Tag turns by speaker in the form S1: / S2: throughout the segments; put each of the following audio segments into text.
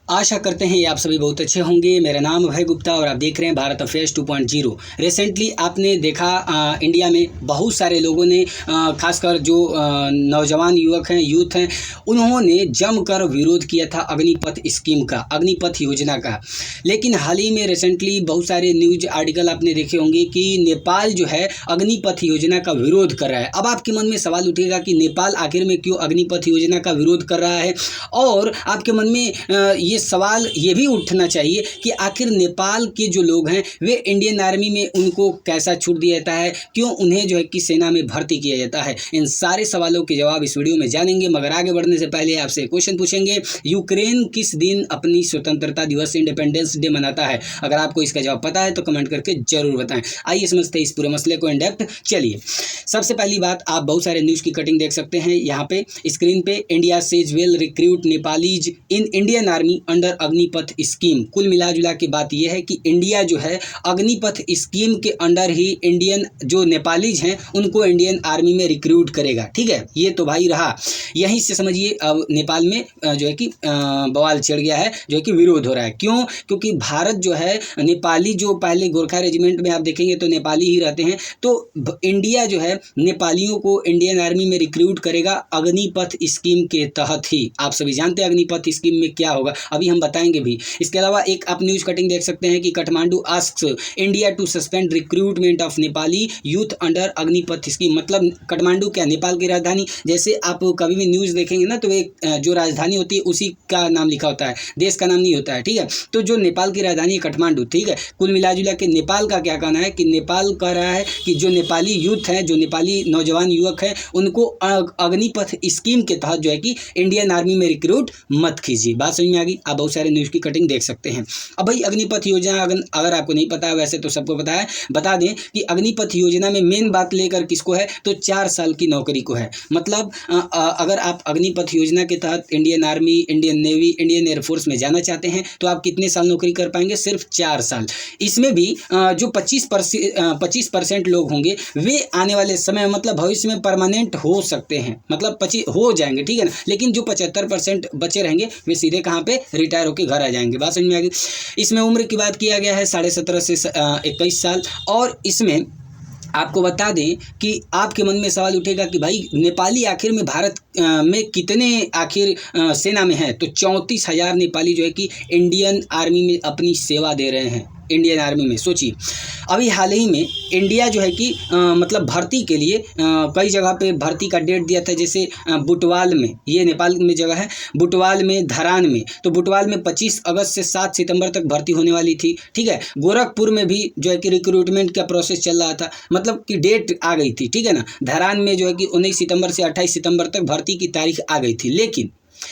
S1: आशा करते हैं ये आप सभी बहुत अच्छे होंगे। मेरा नाम अभय गुप्ता और आप देख रहे हैं भारत अफेयर्स 2.0। रिसेंटली आपने देखा इंडिया में बहुत सारे लोगों ने खासकर जो नौजवान युवक हैं, यूथ हैं, उन्होंने जमकर विरोध किया था अग्निपथ स्कीम का, अग्निपथ योजना का। लेकिन हाल ही में रिसेंटली बहुत सारे न्यूज आर्टिकल आपने देखे होंगे कि नेपाल जो है अग्निपथ योजना का विरोध कर रहा है। अब आपके मन में सवाल उठेगा कि नेपाल आखिर में क्यों अग्निपथ योजना का विरोध कर रहा है, और आपके मन में ये सवाल ये भी उठना चाहिए कि आखिर नेपाल के जो लोग हैं वे इंडियन आर्मी में उनको कैसा छूट दिया जाता है, क्यों उन्हें जो है कि सेना में भर्ती किया जाता है। इन सारे सवालों के जवाब इस वीडियो में जानेंगे, मगर आगे बढ़ने से पहले आपसे क्वेश्चन पूछेंगे, यूक्रेन किस दिन अपनी स्वतंत्रता दिवस इंडिपेंडेंस डे मनाता है? अगर आपको इसका जवाब पता है तो कमेंट करके जरूर बताएं। आइए समझते हैं इस पूरे मसले को इन डेप्थ। चलिए, सबसे पहली बात, आप बहुत सारे न्यूज़ की कटिंग देख सकते हैं यहाँ पे स्क्रीन पे। India says will recruit Nepalis in Indian army under Agnipath scheme. कुल मिला जुला के बात यह है कि इंडिया जो है अग्निपथ स्कीम के अंडर ही इंडियन जो नेपालीज हैं उनको इंडियन आर्मी में रिक्रूट करेगा। ठीक है, ये तो भाई रहा। यहीं से समझिए अब नेपाल में जो है कि बवाल छिड़ गया है, जो है कि विरोध हो रहा है। क्यों? क्योंकि भारत जो है नेपाली, जो पहले गोरखा रेजिमेंट में आप देखेंगे तो नेपाली ही रहते हैं, तो इंडिया जो है नेपालियों को इंडियन आर्मी में रिक्रूट करेगा अग्निपथ स्कीम के तहत ही। आप सभी जानते हैं अग्निपथ स्कीम में क्या होगा, अभी हम बताएंगे भी। इसके अलावा एक आप न्यूज़ कटिंग देख सकते हैं कि Kathmandu asks India to suspend recruitment of Nepali youth under Agnipath scheme. मतलब काठमांडू क्या, नेपाल की राजधानी। जैसे आप कभी भी न्यूज़ देखेंगे ना तो एक जो राजधानी होती है उसी का नाम लिखा होता है, देश का नाम नहीं होता है। ठीक है, तो जो नेपाल की राजधानी है काठमांडू। ठीक है, कुल मिला जुला के नेपाल का क्या कहना है कि नेपाल कह रहा है कि जो नेपाली यूथ हैं, जो नेपाली नौजवान युवक हैं, उनको अग्निपथ स्कीम के तहत जो है कि इंडियन आर्मी में रिक्रूट मत कीजिए। बात समझ में आ गई? आप बहुत सारे न्यूज़ की कटिंग देख सकते हैं। अब भाई अग्निपथ योजना अगर आपको नहीं पता है, वैसे तो सबको पता है, बता दें कि अग्निपथ योजना में मेन बात लेकर किसको है तो 4 साल की नौकरी को है। मतलब अगर आप अग्निपथ योजना के तहत Indian army, Indian navy, Indian air force में जाना चाहते हैं तो आप कितने साल नौकरी कर पाएंगे? सिर्फ 4 साल। इसमें भी जो 25% लोग होंगे वे आने वाले समय मतलब भविष्य में परमानेंट हो सकते हैं, मतलब 25 हो जाएंगे। ठीक है ना, लेकिन जो 75% बचे रहेंगे वे सीधे कहाँ पे रिटायर होकर घर आ जाएंगे। बात समझ में आ गई? इसमें उम्र की बात किया गया है 17.5 से 21 साल। और इसमें आपको बता दें कि आपके मन में सवाल उठेगा कि भाई नेपाली आखिर में भारत में कितने आखिर सेना में हैं? तो 34,000 नेपाली जो है कि इंडियन आर्मी में अपनी सेवा दे रहे हैं। इंडियन आर्मी में सोचिए, अभी हाल ही में इंडिया जो है कि मतलब भर्ती के लिए कई जगह पे भर्ती का डेट दिया था। जैसे बुटवाल में, ये नेपाल में जगह है, बुटवाल में, धरान में। तो बुटवाल में 25 अगस्त से 7 सितंबर तक भर्ती होने वाली थी। ठीक है, गोरखपुर में भी जो है कि रिक्रूटमेंट का प्रोसेस चल रहा था, मतलब कि डेट आ गई थी। ठीक है ना, धरान में जो है कि 19 सितंबर से 28 सितंबर तक भर्ती की तारीख आ गई थी। लेकिन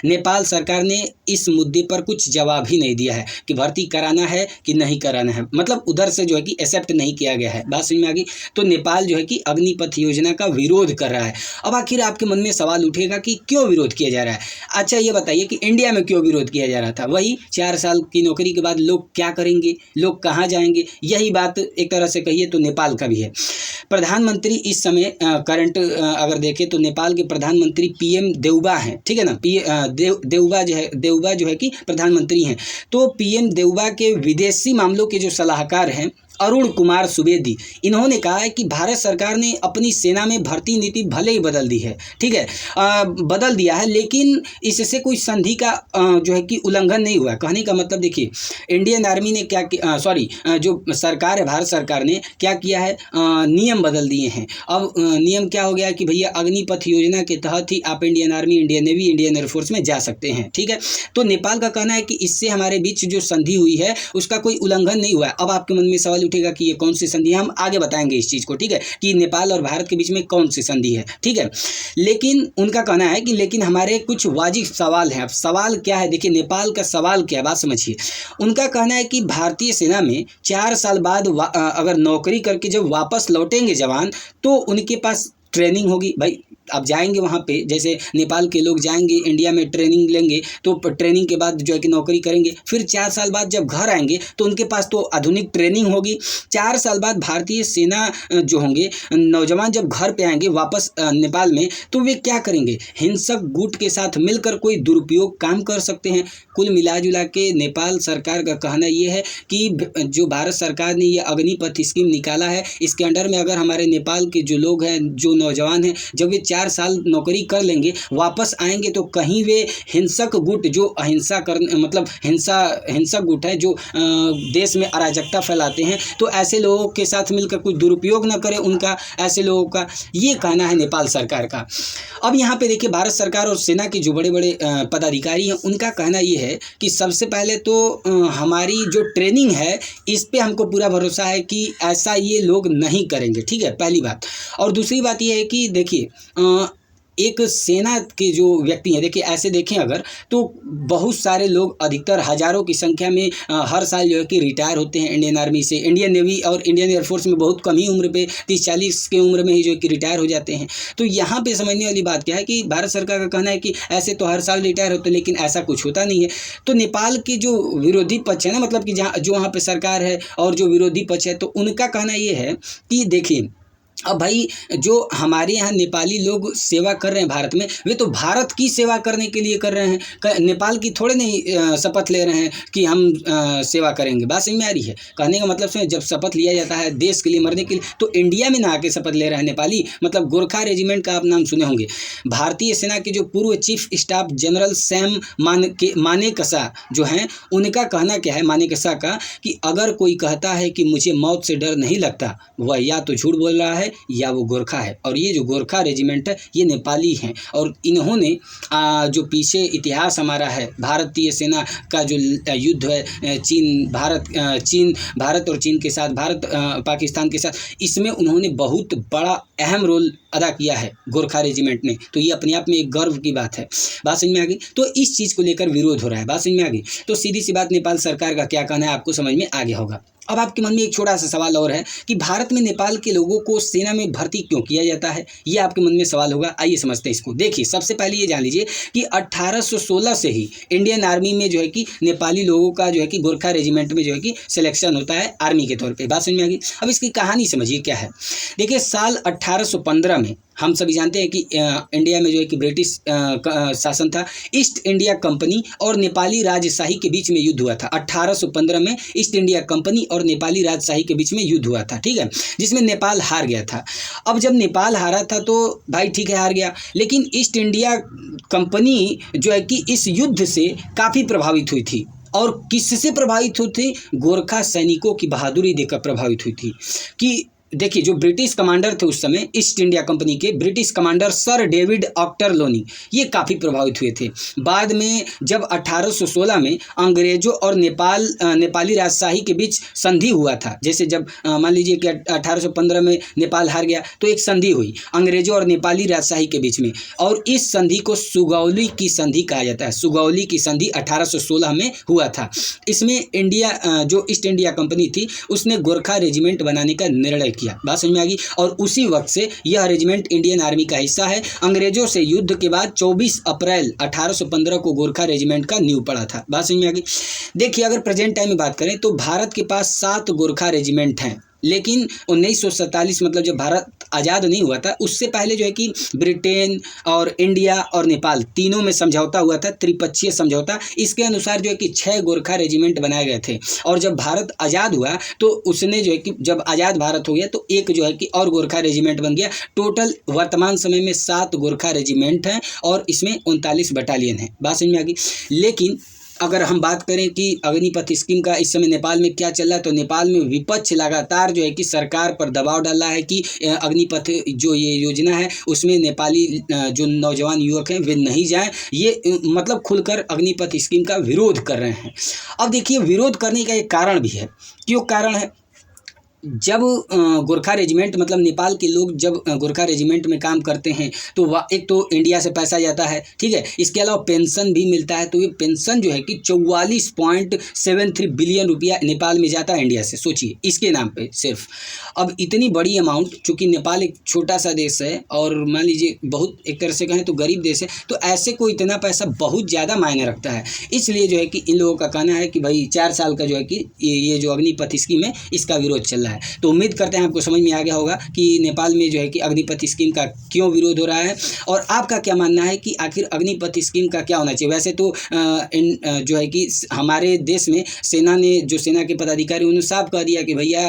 S1: नेपाल सरकार ने इस मुद्दे पर कुछ जवाब ही नहीं दिया है कि भर्ती कराना है कि नहीं कराना है, मतलब उधर से जो है कि एक्सेप्ट नहीं किया गया है। बात समझ में आ गई? तो नेपाल जो है कि अग्निपथ योजना का विरोध कर रहा है। अब आखिर आपके मन में सवाल उठेगा कि क्यों विरोध किया जा रहा है। अच्छा ये बताइए कि इंडिया में क्यों विरोध किया जा रहा था? वही 4 साल की नौकरी के बाद लोग क्या करेंगे, लोग कहाँ जाएंगे, यही बात एक तरह से कहिए तो नेपाल का भी है। प्रधानमंत्री इस समय करंट अगर देखें तो नेपाल के प्रधानमंत्री PM देउबा हैं। ठीक है ना, देउबा जो है कि प्रधानमंत्री हैं। तो PM देउबा के विदेशी मामलों के जो सलाहकार हैं अरुण कुमार सुवेदी, इन्होंने कहा है कि भारत सरकार ने अपनी सेना में भर्ती नीति भले ही बदल दी है। ठीक है, बदल दिया है, लेकिन इससे कोई संधि का जो है कि उल्लंघन नहीं हुआ। कहने का मतलब देखिए, इंडियन आर्मी ने क्या जो सरकार है, भारत सरकार ने क्या किया है, नियम बदल दिए हैं। अब नियम क्या हो गया कि भैया अग्निपथ योजना के तहत ही आप Indian army, Indian navy, Indian air force में जा सकते हैं। ठीक है, तो नेपाल का कहना है कि इससे हमारे बीच जो संधि हुई है उसका कोई उल्लंघन नहीं हुआ है। अब आपके मन में सवाल उठेगा कि ये कौन सी संधि है, हम आगे बताएंगे इस चीज़ को। ठीक है, कि नेपाल और भारत के बीच में कौन सी संधि है। ठीक है, लेकिन उनका कहना है कि लेकिन हमारे कुछ वाजिब सवाल हैं। अब सवाल क्या है, देखिए नेपाल का सवाल क्या है, बात समझिए। उनका कहना है कि भारतीय सेना में 4 साल बाद अगर नौकरी करके जब वापस लौटेंगे जवान तो उनके पास ट्रेनिंग होगी। भाई आप जाएंगे वहाँ पे, जैसे नेपाल के लोग जाएंगे इंडिया में ट्रेनिंग लेंगे, तो ट्रेनिंग के बाद जो है कि नौकरी करेंगे, फिर 4 साल बाद जब घर आएंगे तो उनके पास तो आधुनिक ट्रेनिंग होगी। 4 साल बाद भारतीय सेना जो होंगे, नौजवान जब घर पे आएंगे वापस नेपाल में, तो वे क्या करेंगे, हिंसक गुट के साथ मिलकर कोई दुरुपयोग काम कर सकते हैं। कुल मिला जुला के नेपाल सरकार का कहना ये है कि जो भारत सरकार ने ये अग्निपथ स्कीम निकाला है, इसके अंडर में अगर हमारे नेपाल के जो लोग हैं, जो नौजवान हैं, जब वे 4 साल नौकरी कर लेंगे, वापस आएंगे तो कहीं वे हिंसक गुट जो अहिंसा मतलब हिंसक गुट है जो देश में अराजकता फैलाते हैं, तो ऐसे लोगों के साथ मिलकर कुछ दुरुपयोग न करें उनका, ऐसे लोगों का ये कहना है नेपाल सरकार का। अब यहाँ पे देखिए भारत सरकार और सेना के जो बड़े बड़े पदाधिकारी हैं, उनका कहना ये है कि सबसे पहले तो हमारी जो ट्रेनिंग है इस पे हमको पूरा भरोसा है कि ऐसा ये लोग नहीं करेंगे, ठीक है, पहली बात। और दूसरी बात ये है कि देखिए एक सेना के जो व्यक्ति हैं, देखिए ऐसे देखें अगर तो बहुत सारे लोग, अधिकतर हज़ारों की संख्या में हर साल जो है कि रिटायर होते हैं इंडियन आर्मी से। इंडियन नेवी और इंडियन एयरफोर्स में बहुत कम ही उम्र पे 30-40 की उम्र में ही जो है कि रिटायर हो जाते हैं। तो यहाँ पे समझने वाली बात क्या है कि भारत सरकार का कहना है कि ऐसे तो हर साल रिटायर होते हैं, लेकिन ऐसा कुछ होता नहीं है। तो नेपाल के जो विरोधी पक्ष है ना, मतलब कि जहाँ जो वहाँ पर सरकार है और जो विरोधी पक्ष है, तो उनका कहना ये है कि देखिए अब भाई जो हमारे यहाँ नेपाली लोग सेवा कर रहे हैं भारत में, वे तो भारत की सेवा करने के लिए कर रहे हैं, नेपाल की थोड़े नहीं शपथ ले रहे हैं कि हम सेवा करेंगे। बात समझ में आ रही है? कहने का मतलब से जब शपथ लिया जाता है देश के लिए मरने के लिए, तो इंडिया में ना आके शपथ ले रहे हैं नेपाली। मतलब गोरखा रेजिमेंट का आप नाम सुने होंगे। भारतीय सेना के जो पूर्व chief staff general Sam Manekshaw जो हैं, उनका कहना क्या है मानेकशा का, कि अगर कोई कहता है कि मुझे मौत से डर नहीं लगता, वह या तो झूठ बोल रहा है या वो गोरखा है। और ये जो गोरखा रेजिमेंट है ये नेपाली हैं, और इन्होंने जो पीछे इतिहास हमारा है भारतीय सेना का जो युद्ध है भारत और चीन के साथ, भारत पाकिस्तान के साथ, इसमें उन्होंने बहुत बड़ा अहम रोल अदा किया है गोरखा रेजिमेंट ने। तो ये अपने आप में एक गर्व की बात है। बात समझ में आ गई? तो इस चीज़ को लेकर विरोध हो रहा है। बात समझ में आ गई? तो सीधी सी बात, नेपाल सरकार का क्या कहना है आपको समझ में आ गया होगा। अब आपके मन में एक छोटा सा सवाल और है कि भारत में नेपाल के लोगों को सेना में भर्ती क्यों किया जाता है, ये आपके मन में सवाल होगा। आइए समझते हैं इसको। देखिए सबसे पहले ये जान लीजिए कि 1816 से ही इंडियन आर्मी में जो है कि नेपाली लोगों का जो है कि गोरखा रेजिमेंट में जो है कि सिलेक्शन होता है आर्मी के तौर पे। बात समझ में आ गई? अब इसकी कहानी समझिए क्या है। देखिए साल 1815 में हम सभी जानते हैं कि इंडिया में जो है कि ब्रिटिश शासन था। ईस्ट इंडिया कंपनी और नेपाली राजशाही के बीच में युद्ध हुआ था। 1815 में ईस्ट इंडिया कंपनी और नेपाली राजशाही के बीच में युद्ध हुआ था, ठीक है, जिसमें नेपाल हार गया था। अब जब नेपाल हारा था तो भाई ठीक है हार गया, लेकिन ईस्ट इंडिया कंपनी जो है कि इस युद्ध से काफ़ी प्रभावित हुई थी। और किससे प्रभावित हुई थी? गोरखा सैनिकों की बहादुरी देखकर प्रभावित हुई थी। कि देखिए जो ब्रिटिश कमांडर थे उस समय ईस्ट इंडिया कंपनी के, British commander sir David Ochterlony, ये काफ़ी प्रभावित हुए थे। बाद में जब 1816 में अंग्रेजों और नेपाली राजशाही के बीच संधि हुआ था, जैसे जब मान लीजिए कि 1815 में नेपाल हार गया तो एक संधि हुई अंग्रेजों और नेपाली राजशाही के बीच में, और इस संधि को सुगौली की संधि कहा जाता है। सुगौली की संधि 1816 में हुआ था। इसमें इंडिया जो ईस्ट इंडिया कंपनी थी उसने गोरखा रेजिमेंट बनाने का निर्णय किया। बात समझ में आ गई? और उसी वक्त से यह रेजिमेंट इंडियन आर्मी का हिस्सा है। अंग्रेजों से युद्ध के बाद 24 अप्रैल 1815 को गोरखा रेजिमेंट का नींव पड़ा था। बात समझ में आ गई? देखिए अगर प्रेजेंट टाइम में बात करें तो भारत के पास 7 गोरखा रेजिमेंट हैं, लेकिन 1947 मतलब जब भारत आज़ाद नहीं हुआ था उससे पहले जो है कि ब्रिटेन और इंडिया और नेपाल तीनों में समझौता हुआ था, त्रिपक्षीय समझौता। इसके अनुसार जो है कि 6 गोरखा रेजिमेंट बनाए गए थे। और जब भारत आज़ाद हुआ तो उसने जो है कि जब आज़ाद भारत हो गया तो एक जो है कि और गोरखा रेजिमेंट बन गया। टोटल वर्तमान समय में 7 गोरखा रेजिमेंट हैं और इसमें 39 बटालियन हैं। बात समझ में आ गई? लेकिन अगर हम बात करें कि अग्निपथ स्कीम का इस समय नेपाल में क्या चल रहा है, तो नेपाल में विपक्ष लगातार जो है कि सरकार पर दबाव डाल रहा है कि अग्निपथ जो ये योजना है उसमें नेपाली जो नौजवान युवक हैं वे नहीं जाएं। ये मतलब खुलकर अग्निपथ स्कीम का विरोध कर रहे हैं। अब देखिए विरोध करने का एक कारण भी है। क्यों कारण है? जब गोरखा रेजिमेंट मतलब नेपाल के लोग जब गोरखा रेजिमेंट में काम करते हैं तो वह एक तो इंडिया से पैसा जाता है, ठीक है, इसके अलावा पेंशन भी मिलता है। तो ये पेंशन जो है कि 44.73 बिलियन रुपया नेपाल में जाता है इंडिया से, सोचिए इसके नाम पे सिर्फ। अब इतनी बड़ी अमाउंट, चूँकि नेपाल एक छोटा सा देश है और मान लीजिए बहुत एक तरह से कहें तो गरीब देश है, तो ऐसे को इतना पैसा बहुत ज़्यादा मायने रखता है। इसलिए जो है कि इन लोगों का कहना है कि भाई 4 साल का जो है कि ये जो अग्निपथ स्कीम है इसका विरोध चल रहा है। तो उम्मीद करते हैं आपको समझ में आ गया होगा कि नेपाल में जो है कि अग्निपथ स्कीम का क्यों विरोध हो रहा है, और आपका क्या मानना है कि आखिर अग्निपथ स्कीम का क्या होना चाहिए। वैसे तो जो है कि हमारे देश में सेना ने, जो सेना के पदाधिकारी उन्होंने साफ कह दिया कि भैया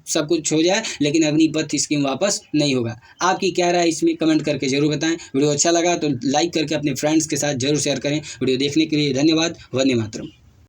S1: सब कुछ हो जाए लेकिन अग्निपथ स्कीम वापस नहीं होगा। आपकी क्या राय इसमें कमेंट करके जरूर बताएं। वीडियो अच्छा लगा तो लाइक करके अपने फ्रेंड्स के साथ जरूर शेयर करें। वीडियो देखने के लिए धन्यवाद। वंदे मातरम।